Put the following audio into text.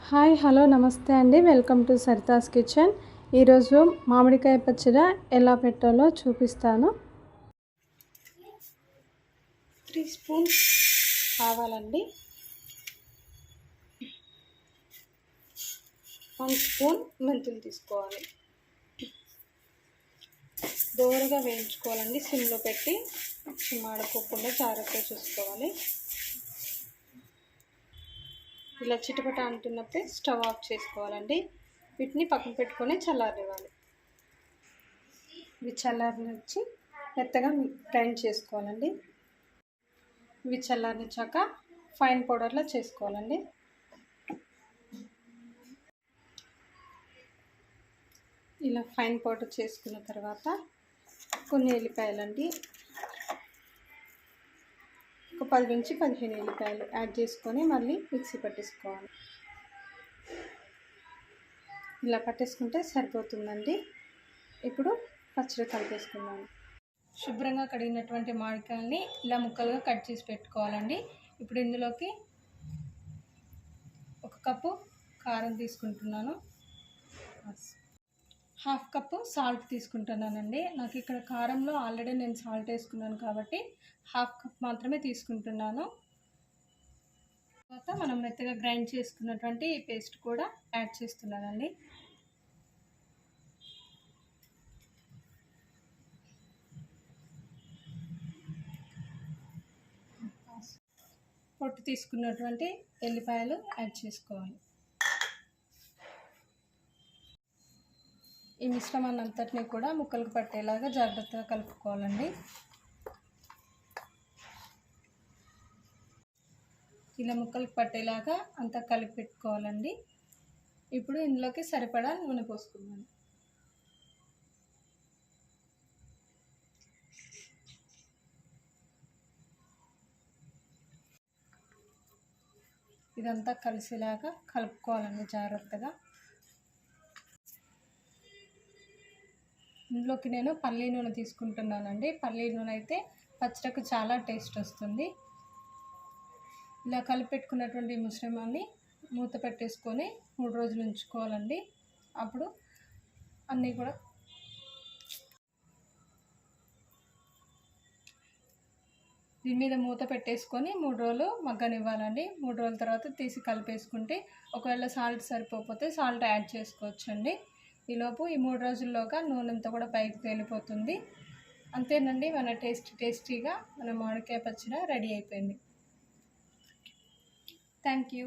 Hi hello నమస్తే అండి, welcome to Saritha's kitchen. ఈరోజు మామిడికాయ పచ్చడి ఎలా పెట్టాలో చూపిస్తాను. 3 స్పూన్స్ ఆవాలండి, 1 స్పూన్ మెంతులు తీసుకోవాలి. దోరగా వేయించుకోవాలండి, సిమ్లో పెట్టి మాడకోకుండా జాగ్రత్తగా చూసుకోవాలి. ఇలా చిటపట అంటున్నప్పుడే స్టవ్ ఆఫ్ చేసుకోవాలండి. వీటిని పక్కన పెట్టుకొని చల్లారనివ్వాలి. ఇవి చల్లారనిచ్చి మెత్తగా గ్రైండ్ చేసుకోవాలండి. ఇవి చల్లారనిచ్చాక ఫైన్ పౌడర్లా చేసుకోవాలండి. ఇలా ఫైన్ పౌడర్ చేసుకున్న తర్వాత కొన్ని ఎల్లిపాయలండి, ఒక 10 నుంచి 15 ఎల్లిపాయలు యాడ్ చేసుకొని మళ్ళీ మిక్సీ పట్టేసుకోవాలి. ఇలా పట్టేసుకుంటే సరిపోతుందండి. ఇప్పుడు పచ్చడి కలిపేసుకున్నాను. శుభ్రంగా కడిగినటువంటి మామిడికాయల్ని ఇలా ముక్కలుగా కట్ చేసి పెట్టుకోవాలండి. ఇప్పుడు ఇందులోకి 1 కప్పు కారం తీసుకుంటున్నాను, 1/2 కప్పు సాల్ట్ తీసుకుంటున్నానండి. నాకు ఇక్కడ కారంలో ఆల్రెడీ నేను సాల్ట్ వేసుకున్నాను కాబట్టి 1/2 కప్ మాత్రమే తీసుకుంటున్నాను. తర్వాత మనం మెత్తగా గ్రైండ్ చేసుకున్నటువంటి ఈ పేస్ట్ కూడా యాడ్ చేస్తున్నానండి. పొట్టు తీసుకున్నటువంటి ఎల్లిపాయలు యాడ్ చేసుకోవాలి. ఈ మిశ్రమాన్ని అంతటినీ కూడా ముక్కలకు పట్టేలాగా జాగ్రత్తగా కలుపుకోవాలండి. ఇలా ముక్కలకు పట్టేలాగా అంతా కలిపి పెట్టుకోవాలండి. ఇప్పుడు ఇందులోకి సరిపడా నూనె పోసుకుందాం. ఇదంతా కలిసేలాగా కలుపుకోవాలండి జాగ్రత్తగా. ఇందులోకి నేను పల్లి నూనె తీసుకుంటున్నానండి. పల్లి నూనె అయితే పచ్చడికి చాలా టేస్ట్ వస్తుంది. ఇలా కలిపెట్టుకున్నటువంటి మిశ్రమాన్ని మూత పెట్టేసుకొని 3 రోజులు ఉంచుకోవాలండి. అప్పుడు అన్నీ కూడా దీని మీద మూత పెట్టేసుకొని 3 రోజులు మగ్గనివ్వాలండి. 3 రోజుల తర్వాత తీసి కలిపేసుకుంటే ఒకవేళ సాల్ట్ సరిపోతే సాల్ట్ యాడ్ చేసుకోవచ్చండి. ఈలోపు ఈ 3 రోజుల్లోగా నూనె అంతా కూడా పైకి తేలిపోతుంది. అంతేనండి, మన టేస్టీగా మన మామిడికాయ పచ్చడి రెడీ అయిపోయింది. Thank you.